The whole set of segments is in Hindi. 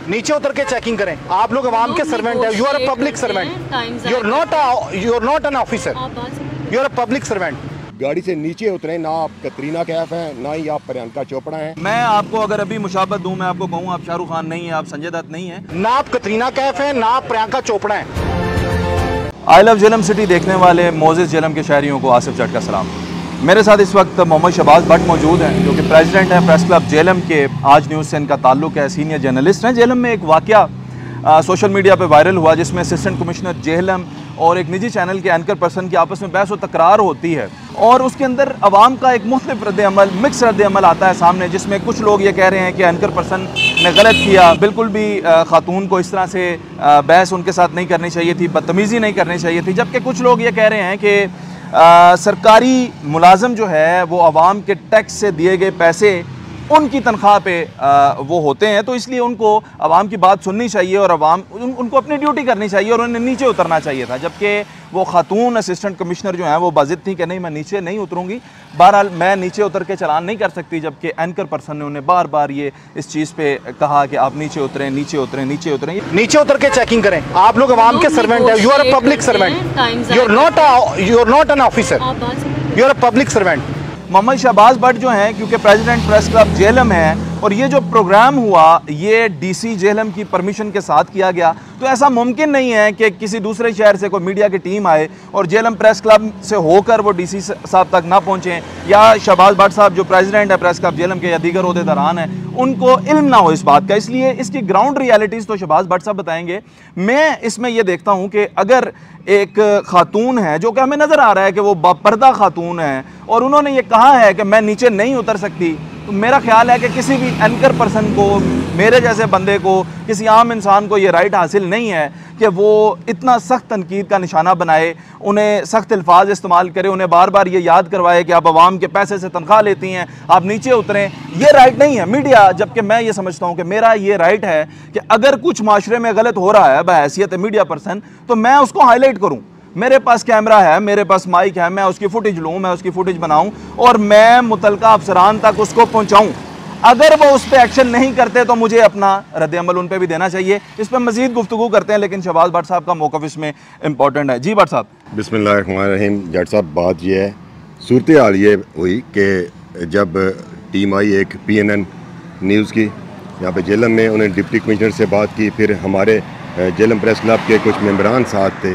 नीचे उतर के चेकिंग करें। आप लोग अवाम के सर्वेंट है, you are a public servant, you are not an officer, you are a public servant. गाड़ी से नीचे उतरे, ना आप कतरीना कैफ हैं, ना ही आप प्रियंका चोपड़ा हैं। मैं आपको अगर अभी मुशाबत दूं, मैं आपको कहूं आप शाहरुख खान नहीं है, आप संजय दत्त नहीं है, ना आप कतरीना कैफ हैं, ना आप प्रियंका चोपड़ा हैं। आई लव जेलम सिटी देखने वाले मोजिस जेलम के शहरियों को आसिफ जट का सलाम। मेरे साथ इस वक्त मोहम्मद शहबाज भट्ट मौजूद हैं, जो कि प्रेसिडेंट हैं प्रेस क्लब जेलम के। आज न्यूज़ से इनका ताल्लुक है, सीनियर जर्नलिस्ट हैं। जेलम में एक वाक़या सोशल मीडिया पे वायरल हुआ, जिसमें असिस्टेंट कमिश्नर जेहलम और एक निजी चैनल के एंकर पर्सन की आपस में बहस व तकरार होती है, और उसके अंदर अवाम का एक मुख्तलिफ रद्द-ए-अमल, मिक्स रद्द-ए-अमल आता है सामने, जिसमें कुछ लोग ये कह रहे हैं कि एंकर पर्सन ने गलत किया, बिल्कुल भी खातून को इस तरह से बहस उनके साथ नहीं करनी चाहिए थी, बदतमीज़ी नहीं करनी चाहिए थी। जबकि कुछ लोग ये कह रहे हैं कि सरकारी मुलाजम जो है वो अवाम के टैक्स से दिए गए पैसे उनकी तनख्वाह पे वो होते हैं, तो इसलिए उनको अवाम की बात सुननी चाहिए और अवाम उनको अपनी ड्यूटी करनी चाहिए और उन्हें नीचे उतरना चाहिए था। जबकि वो खातून असिस्टेंट कमिश्नर जो हैं वो बाजिद थी कि नहीं, मैं नीचे नहीं उतरूँगी, बहरहाल मैं नीचे उतर के चलान नहीं कर सकती। जबकि एंकर पर्सन ने उन्हें बार बार ये इस चीज़ पे कहा कि आप नीचे उतरें, नीचे उतरें, नीचे उतरें। नीचे उतर के चेकिंग करें। आप लोग अवाम के सर्वेंट है, you are a public servant, you are not an officer, you are a public servant. Mohammad Shahbaz Bhatt जो हैं, क्योंकि प्रेसिडेंट प्रेस क्लब जेलम है और ये जो प्रोग्राम हुआ ये डीसी जेलम की परमिशन के साथ किया गया, तो ऐसा मुमकिन नहीं है कि किसी दूसरे शहर से कोई मीडिया की टीम आए और जेलम प्रेस क्लब से होकर वो डीसी साहब तक ना पहुँचें, या शहबाज भट्ट साहब जो प्रेसिडेंट है प्रेस क्लब जेलम के या दीगर ओहदेदारान हैं उनको इल्म ना हो इस बात का। इसलिए इसकी ग्राउंड रियलिटीज़ तो शहबाज भट्ट साहब बताएंगे। मैं इसमें यह देखता हूँ कि अगर एक खातून है जो कि हमें नज़र आ रहा है कि वो बापर्दा खातून है और उन्होंने ये कहा है कि मैं नीचे नहीं उतर सकती, तो मेरा ख्याल है कि किसी भी एंकर पर्सन को, मेरे जैसे बंदे को, किसी आम इंसान को ये राइट हासिल नहीं है कि वो इतना सख्त तनकीद का निशाना बनाए, उन्हें सख्त अल्फाज इस्तेमाल करे, उन्हें बार बार ये याद करवाए कि आप आवाम के पैसे से तनख्वाह लेती हैं, आप नीचे उतरें। ये राइट नहीं है मीडिया। जबकि मैं ये समझता हूँ कि मेरा ये राइट है कि अगर कुछ माशरे में गलत हो रहा है बहैसियत मीडिया पर्सन, तो मैं उसको हाईलाइट करूँ। मेरे पास कैमरा है, मेरे पास माइक है, मैं उसकी फुटेज लूँ, मैं उसकी फुटेज बनाऊँ और मैं मुतलका अफसरान तक उसको पहुँचाऊँ। अगर वो उस पर एक्शन नहीं करते तो मुझे अपना रद्द-ए-अमल उन पर भी देना चाहिए। इस पर मज़ीद गुफ्तगू करते हैं, लेकिन शहबाज भट्ट साहब का मौक़िफ़ इसमें इंपॉर्टेंट है। जी भट्ट साहब। बिस्मिल्लाहिर्रहमानिर्रहीम। जट साहब, बात ये है, सूरत हाल ये हुई कि जब टीम आई एक PNN न्यूज़ की यहाँ पे जेलम में, उन्हें डिप्टी कमिश्नर से बात की, फिर हमारे जेलम प्रेस क्लब के कुछ मेम्बरान साथ थे।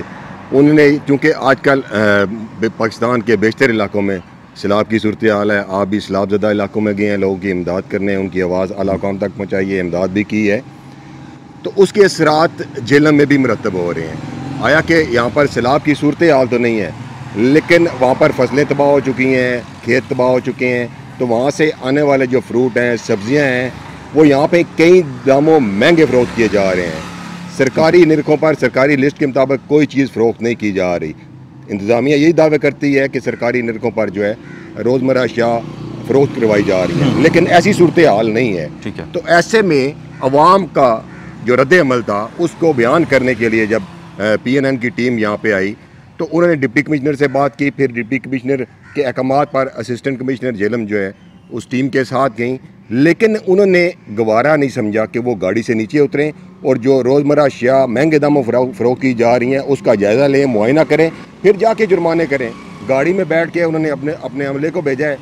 उन्होंने, क्योंकि आजकल पाकिस्तान के बेशतर इलाकों में सैलाब की सूरत हाल है, आप भी सैलाब ज़दा इलाकों में गए हैं, लोगों की इमदाद करने, उनकी आवाज़ आला कौम तक पहुँचाई है, इमदाद भी की है, तो उसके असरात जेलम में भी मुरतब हो रहे हैं। आया कि यहाँ पर सैलाब की सूरत हाल तो नहीं है, लेकिन वहाँ पर फसलें तबाह हो चुकी हैं, खेत तबाह हो चुके हैं, तो वहाँ से आने वाले जो फ्रूट हैं, सब्ज़ियाँ हैं, वो यहाँ पर कई दामों महंगे फ़रोख्त किए जा रहे हैं। सरकारी निरखों पर, सरकारी लिस्ट के मुताबिक कोई चीज़ फ़रोख्त नहीं की जा रही। इंतज़ामिया यही दावे करती है कि सरकारी निरखों पर जो है रोज़मर्रा अशिया फ़रोख्त करवाई जा रही है, लेकिन ऐसी सूरत हाल नहीं है। ठीक है। तो ऐसे में अवाम का जो रद्द-ए-अमल था उसको बयान करने के लिए जब PNN की टीम यहाँ पे आई, तो उन्होंने डिप्टी कमिश्नर से बात की, फिर डिप्टी कमिश्नर के अहकामात पर असिस्टेंट कमिश्नर जेलम जो है उस टीम के साथ गई, लेकिन उन्होंने गवारा नहीं समझा कि वो गाड़ी से नीचे उतरें और जो रोज़मर्रा अशिया महंगे दामों फ़रोख्त की जा रही हैं उसका जायज़ा लें, मुआयना करें, फिर जाके जुर्माने करें। गाड़ी में बैठ के उन्होंने अपने अमले को भेजा है,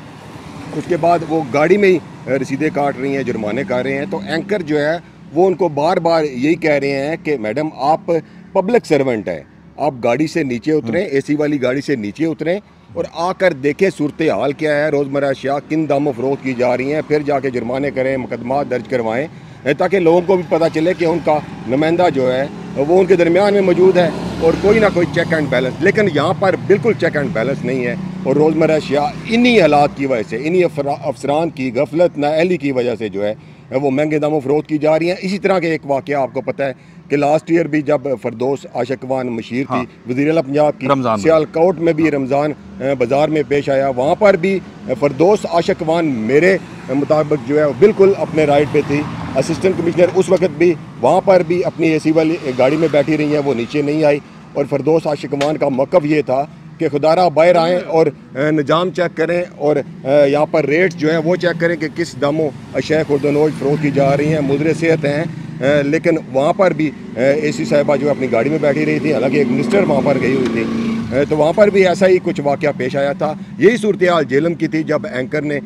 उसके बाद वो गाड़ी में ही रसीदें काट रही हैं, जुर्माने कर रहे हैं। तो एंकर जो है वो उनको बार बार यही कह रहे हैं कि मैडम आप पब्लिक सर्वेंट हैं, आप गाड़ी से नीचे उतरें, AC वाली गाड़ी से नीचे उतरें और आकर देखें सूरत हाल क्या है, रोज़मर्रा अशिया किन दामों फ़रोख्त की जा रही हैं, फिर जाके जुर्माने करें, मुकदमा दर्ज करवाएं, ताकि लोगों को भी पता चले कि उनका नुमाइंदा जो है वो उनके दरमियान में मौजूद है और कोई ना कोई चेक एंड बैलेंस। लेकिन यहाँ पर बिल्कुल चेक एंड बैलेंस नहीं है और रोज़मर्रा अशिया इन्हीं हालात की वजह से, इन्हीं अफसरान की गफलत नाअहली की वजह से जो है वो महंगे दामों फ़रोख्त की जा रही हैं। इसी तरह के एक वाक़या आपको पता है कि लास्ट ईयर भी जब फरदौस आशिकवान मशीर थी, वज़ीर आला पंजाब की, सियालकोट में भी रमज़ान बाज़ार में पेश आया, वहाँ पर भी फरदौस आशिकवान मेरे मुताबिक जो है बिल्कुल अपने राइट पे थी। असिस्टेंट कमिश्नर उस वक्त भी वहाँ पर भी अपनी AC वाली गाड़ी में बैठी रही हैं, वो नीचे नहीं आई और फरदौस आशिकवान का मौक़िफ़ ये था कि खुदारा बाहर आएँ और निज़ाम चेक करें और यहाँ पर रेट्स जो है वो चेक करें कि किस दामों अशिया खुर्दनोश फ़रोख्त की जा रही हैं, मुज़र सेहत हैं, लेकिन वहाँ पर भी एसी साहिबा जो अपनी गाड़ी में बैठी रही थी, हालांकि एक मिनिस्टर वहाँ पर गई हुई थी, तो वहाँ पर भी ऐसा ही कुछ वाक़या पेश आया था। यही सूरत हाल जेलम की थी जब एंकर ने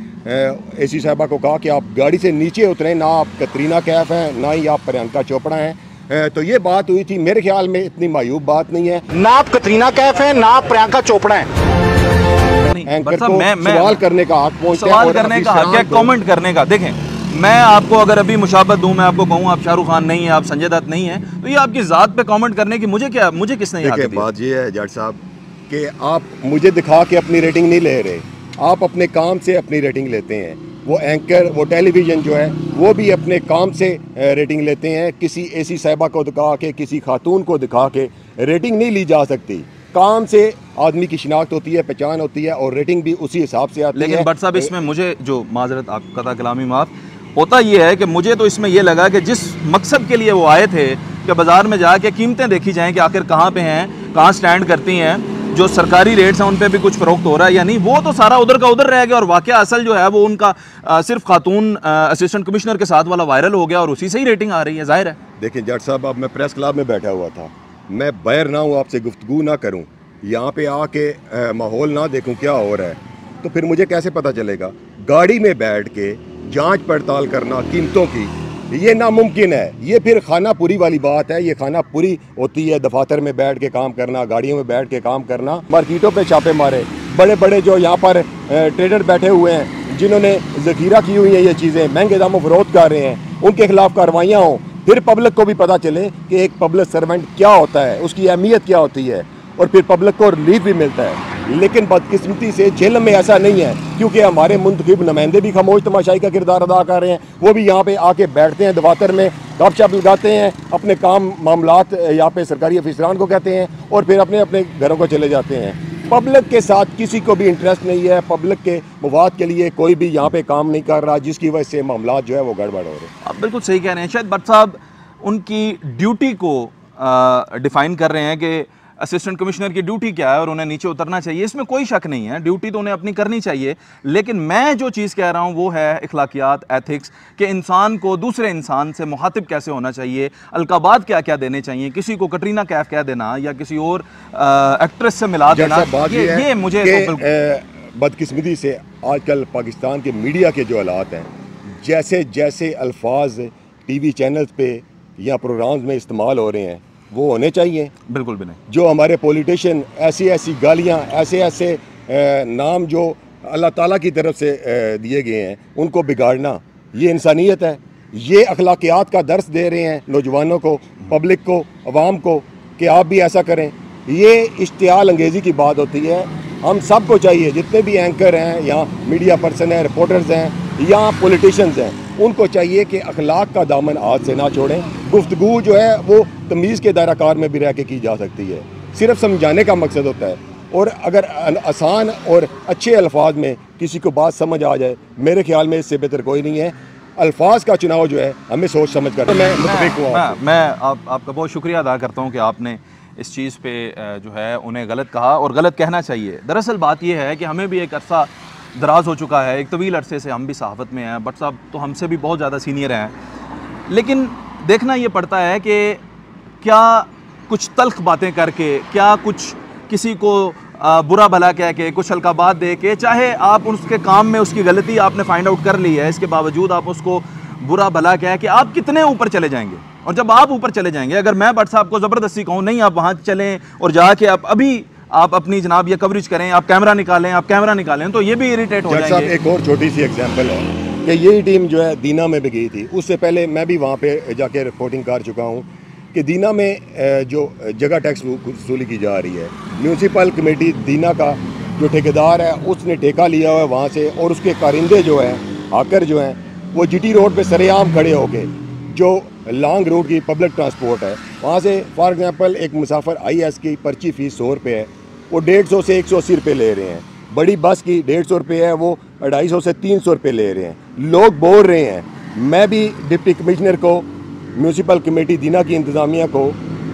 एसी साहिबा को कहा कि आप गाड़ी से नीचे उतरें, ना आप कतरीना कैफ हैं ना ही आप प्रियंका चोपड़ा हैं। तो ये बात हुई थी। मेरे ख्याल में इतनी मायूब बात नहीं है। ना आप कतरीना कैफ हैं ना आप प्रियंका चोपड़ा हैं। एंकर को सवाल करने का हक पहुंचता है, सवाल करने का हक है, कमेंट करने का। देखें, मैं आपको अगर अभी मुशाबत दूं, मैं आपको कहूं आप शाहरुख खान नहीं है, आप संजय दत्त नहीं है, तो ये आपकी ज़ात पे कमेंट करने की मुझे किसने याद दी? बात ये है जज साहब कि आप मुझे दिखा के अपनी रेटिंग नहीं ले रहे, आप अपने काम से अपनी रेटिंग लेते हैं। वो एंकर, वो टेलीविज़न जो है वो भी अपने काम से रेटिंग लेते हैं। किसी एसी साहिबा को दिखा के, किसी खातून को दिखा के रेटिंग नहीं ली जा सकती। काम से आदमी की शिनाख्त होती है, पहचान होती है, और रेटिंग भी उसी हिसाब से आती है। लेकिन भट्ट साहब, इसमें मुझे जो माजरत आपका कता कलामी माफ़ होता ये है कि मुझे तो इसमें यह लगा कि जिस मकसद के लिए वो आए थे कि बाज़ार में जाके कीमतें देखी जाएं कि आखिर कहाँ पे हैं, कहाँ स्टैंड करती हैं, जो सरकारी रेट्स हैं उन पे भी कुछ फ़रोख्त हो रहा है या नहीं, वो तो सारा उधर का उधर रह गया और वाक़या असल जो है वो उनका सिर्फ खातून असिस्टेंट कमिश्नर के साथ वाला वायरल हो गया और उसी से ही रेटिंग आ रही है, ज़ाहिर है। देखिए जज साहब, अब मैं प्रेस क्लब में बैठा हुआ था, मैं बाहर ना हूँ, आपसे गुफ्तगू ना करूँ, यहाँ पे आके माहौल ना देखूँ क्या हो रहा है, तो फिर मुझे कैसे पता चलेगा? गाड़ी में बैठ के जांच पड़ताल करना कीमतों की, ये नामुमकिन है। ये फिर खाना पूरी वाली बात है। ये खाना पूरी होती है दफातर में बैठ के काम करना, गाड़ियों में बैठ के काम करना, मार्केटों पे छापे मारे, बड़े बड़े जो यहाँ पर ट्रेडर बैठे हुए हैं जिन्होंने ज़खीरा की हुई है ये चीज़ें, महंगे दामों फरोख्त कर रहे हैं, उनके खिलाफ कार्रवाइयाँ हों, फिर पब्लिक को भी पता चले कि एक पब्लिक सर्वेंट क्या होता है, उसकी अहमियत क्या होती है, और फिर पब्लिक को रिलीफ भी मिलता है। लेकिन बदकिस्मती से जेल में ऐसा नहीं है, क्योंकि हमारे मुंतखब नुमाइंदे भी खामोश तमाशाई का किरदार अदा कर रहे हैं। वो भी यहाँ पे आके बैठते हैं दफातर में, गपशप लगाते हैं, अपने काम मामलात यहाँ पे सरकारी अफसरान को कहते हैं और फिर अपने अपने घरों को चले जाते हैं। पब्लिक के साथ किसी को भी इंटरेस्ट नहीं है, पब्लिक के मफाद के लिए कोई भी यहाँ पे काम नहीं कर रहा, जिसकी वजह से मामला जो है वो गड़बड़ हो रहे हैं। आप बिल्कुल सही कह रहे हैं। शायद भट्ट साहब उनकी ड्यूटी को डिफ़ाइन कर रहे हैं कि असिस्टेंट कमिश्नर की ड्यूटी क्या है और उन्हें नीचे उतरना चाहिए, इसमें कोई शक नहीं है, ड्यूटी तो उन्हें अपनी करनी चाहिए। लेकिन मैं जो चीज़ कह रहा हूँ वो है इखलाकियात, एथिक्स, कि इंसान को दूसरे इंसान से मुखातिब कैसे होना चाहिए, अलकाबात क्या क्या देने चाहिए, किसी को कटरीना कैफ कह देना या किसी और एक्ट्रेस से मिला देना, ये मुझे बदकिस्मती से आजकल पाकिस्तान के मीडिया के जो हालात हैं, जैसे जैसे अल्फाज टीवी चैनल्स पे या प्रोग्राम्स में इस्तेमाल हो रहे हैं वो होने चाहिए? बिल्कुल भी नहीं। जो हमारे पॉलिटिशियन ऐसी ऐसी गालियाँ, ऐसे ऐसे नाम जो अल्लाह ताला की तरफ से दिए गए हैं उनको बिगाड़ना, ये इंसानियत है? ये अखलाकियात का दर्स दे रहे हैं नौजवानों को, पब्लिक को, अवाम को कि आप भी ऐसा करें। ये इश्तियाल अंगेज़ी की बात होती है। हम सब को चाहिए, जितने भी एंकर हैं या मीडिया पर्सन हैं, रिपोर्टर्स हैं या पॉलिटिशियंस हैं, उनको चाहिए कि अखलाक का दामन हाथ से ना छोड़ें। गुफ्तगू जो है वो तमीज़ के दायरा कार में भी रह के की जा सकती है, सिर्फ समझाने का मकसद होता है। और अगर आसान और अच्छे अल्फाज में किसी को बात समझ आ जाए, मेरे ख्याल में इससे बेहतर कोई नहीं है। अल्फाज का चुनाव जो है हमें सोच समझ कर। मैं आपका बहुत शुक्रिया अदा करता हूँ कि आपने इस चीज़ पे जो है उन्हें गलत कहा, और गलत कहना चाहिए। दरअसल बात यह है कि हमें भी एक अरसा दराज हो चुका है, एक तवील अरसे से हम भी सहाफ़त में हैं, बट साहब तो हमसे भी बहुत ज़्यादा सीनियर हैं, लेकिन देखना ये पड़ता है कि क्या कुछ तल्ख बातें करके, क्या कुछ किसी को बुरा भला कह के, कुछ अलकाबात दे के, चाहे आप उसके काम में उसकी गलती आपने फाइंड आउट कर ली है, इसके बावजूद आप उसको बुरा भला कह के आप कितने ऊपर चले जाएंगे। और जब आप ऊपर चले जाएंगे, अगर मैं भट्ट साहब को ज़बरदस्ती कहूँ नहीं आप वहाँ चलें और जाके आप अभी आप अपनी जनाब ये कवरेज करें, आप कैमरा निकालें, तो ये भी इरिटेट हो जाएंगे। एक और छोटी सी एग्जांपल है कि यही टीम जो है दीना में भी गई थी, उससे पहले मैं भी वहाँ पे जाके रिपोर्टिंग कर चुका हूँ कि दीना में जो जगह टैक्स वसूली की जा रही है, म्यूनसिपल कमेटी दीना का जो ठेकेदार है उसने ठेका लिया हुआ है वहाँ से, और उसके कारिंदे जो हैं, हाकर जो हैं, वो जीटी रोड पे सरेआम खड़े होके जो लॉन्ग रूट की पब्लिक ट्रांसपोर्ट है वहाँ से, फॉर एग्जांपल एक मुसाफिर IS की पर्ची फ़ीस 100 रुपये है, वो 150 से 180 रुपये ले रहे हैं। बड़ी बस की 150 रुपये है, वो 250 से 300 रुपये ले रहे हैं। लोग बोल रहे हैं। मैं भी डिप्टी कमिश्नर को, म्यूनसिपल कमेटी दीना की इंतज़ामिया को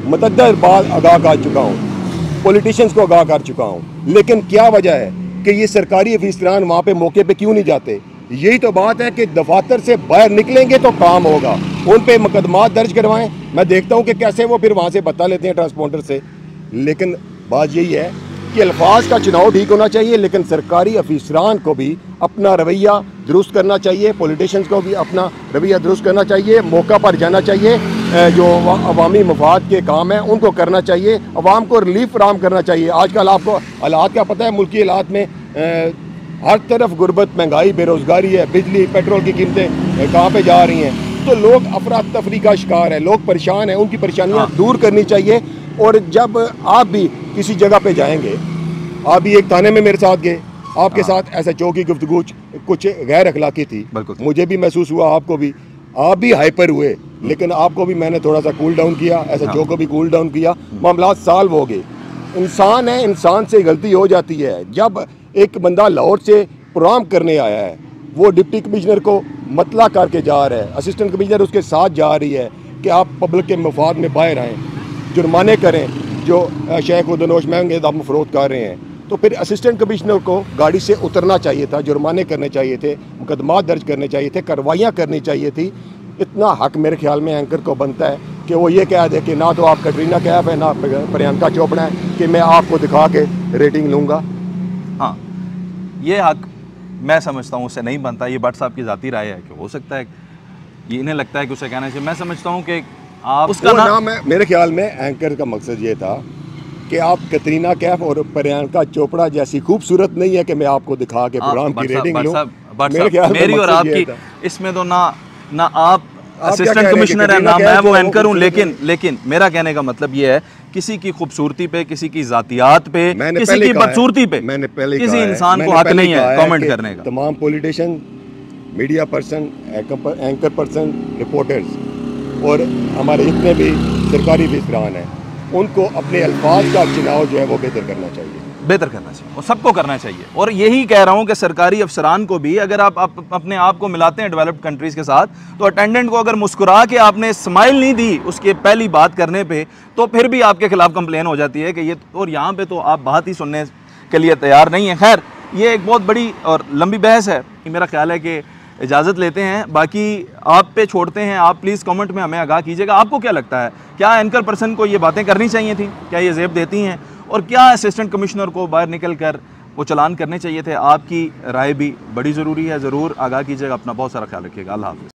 मतअद्दद बार आगाह कर चुका हूँ, पॉलिटिशियंस को आगाह कर चुका हूँ, लेकिन क्या वजह है कि ये सरकारी अफसरान वहाँ पे मौके पे क्यों नहीं जाते? यही तो बात है कि दफातर से बाहर निकलेंगे तो काम होगा। उन पे मुकदमात दर्ज करवाएं। मैं देखता हूँ कि कैसे वो फिर वहाँ से बता लेते हैं ट्रांसपोंडर से। लेकिन बात यही है कि अल्फाज का चुनाव ठीक होना चाहिए, लेकिन सरकारी अफसरान को भी अपना रवैया दुरुस्त करना चाहिए, पॉलिटिशियंस को भी अपना रवैया दुरुस्त करना चाहिए, मौका पर जाना चाहिए, जो अवामी मफाद के काम हैं उनको करना चाहिए, अवाम को रिलीफ फराहम करना चाहिए। आजकल आपको हालात का पता है, मुल्की हालात में हर तरफ गुर्बत, महंगाई, बेरोज़गारी है, बिजली पेट्रोल की कीमतें कहाँ पे जा रही हैं, तो लोग अफरा तफरी का शिकार है, लोग परेशान हैं, उनकी परेशानियाँ दूर करनी चाहिए। और जब आप भी किसी जगह पे जाएंगे, आप भी एक थाने में मेरे साथ गए, आपके साथ ऐसा चौकी गुफ्तगू कुछ गैर अखलाकी थी, मुझे भी महसूस हुआ, आपको भी, आप भी हाइपर हुए, लेकिन आपको भी मैंने थोड़ा सा कूल डाउन किया, ऐसा चौ को भी कूल डाउन किया, मामला सॉल्व हो गए। इंसान है, इंसान से गलती हो जाती है। जब एक बंदा लाहौर से प्रोग्राम करने आया है, वो डिप्टी कमिश्नर को मतला करके जा रहा है, असिस्टेंट कमिश्नर उसके साथ जा रही है कि आप पब्लिक के मफाद में बाहर आएँ, जुर्माने करें जो शेख उदनोश महंगे दाम फरोख्त कर रहे हैं, तो फिर असिस्टेंट कमिश्नर को गाड़ी से उतरना चाहिए था, जुर्माने करने चाहिए थे, मुकदमा दर्ज करने चाहिए थे, कार्रवाइयाँ करनी चाहिए थी। इतना हक मेरे ख्याल में एंकर को बनता है कि वो ये कह दे कि ना तो आप कटरीना कैफ है, ना प्रियंका चोपड़ा है, कि मैं आपको दिखा के रेटिंग लूँगा। हाँ, ये हक मैं समझता हूँ उससे नहीं बनता। ये भट्ट साहब की ज़ाती राय है कि हो सकता है इन्हें लगता है कि उसे कहना चाहिए। मैं समझता हूँ कि आप उसका नाम है, मेरे ख्याल में एंकर का मकसद ये था कि आप कतरीना कैफ और प्रियंका चोपड़ा जैसी खूबसूरत नहीं है कि मैं आपको दिखा के प्रोग्राम की रेटिंग लूं। मेरे ख्याल मेरी और आपकी इसमें तो ना आप असिस्टेंट कमिश्नर है, ना मैं वो एंकर हूं, लेकिन मेरा कहने का मतलब ये है, किसी की खूबसूरती पे, किसी की जातियात पे, किसी की बदसूरती पे मैंने पहले किसी इंसान को हक नहीं है कमेंट करने का। तमाम politician, media person, anchor person, reporters और हमारे जितने भी सरकारी अफसरान हैं, उनको अपने अल्फाज का चुनाव जो है वो बेहतर करना चाहिए और सबको करना चाहिए। और यही कह रहा हूं कि सरकारी अफसरान को भी, अगर आप अपने आप को मिलाते हैं डेवलप्ड कंट्रीज़ के साथ, तो अटेंडेंट को अगर मुस्कुरा के आपने स्माइल नहीं दी उसके पहली बात करने पे, तो फिर भी आपके खिलाफ कंप्लेन हो जाती है कि ये, और यहाँ पे तो आप बात ही सुनने के लिए तैयार नहीं है। खैर, ये एक बहुत बड़ी और लंबी बहस है। मेरा ख्याल है कि इजाज़त लेते हैं, बाकी आप पे छोड़ते हैं। आप प्लीज़ कमेंट में हमें आगाह कीजिएगा, आपको क्या लगता है, क्या एंकर पर्सन को ये बातें करनी चाहिए थी, क्या ये ज़ेब देती हैं, और क्या असिस्टेंट कमिश्नर को बाहर निकल कर वो चलान करने चाहिए थे? आपकी राय भी बड़ी ज़रूरी है, ज़रूर आगाह कीजिएगा। अपना बहुत सारा ख्याल रखिएगा। अल्लाह हाफ़िज़।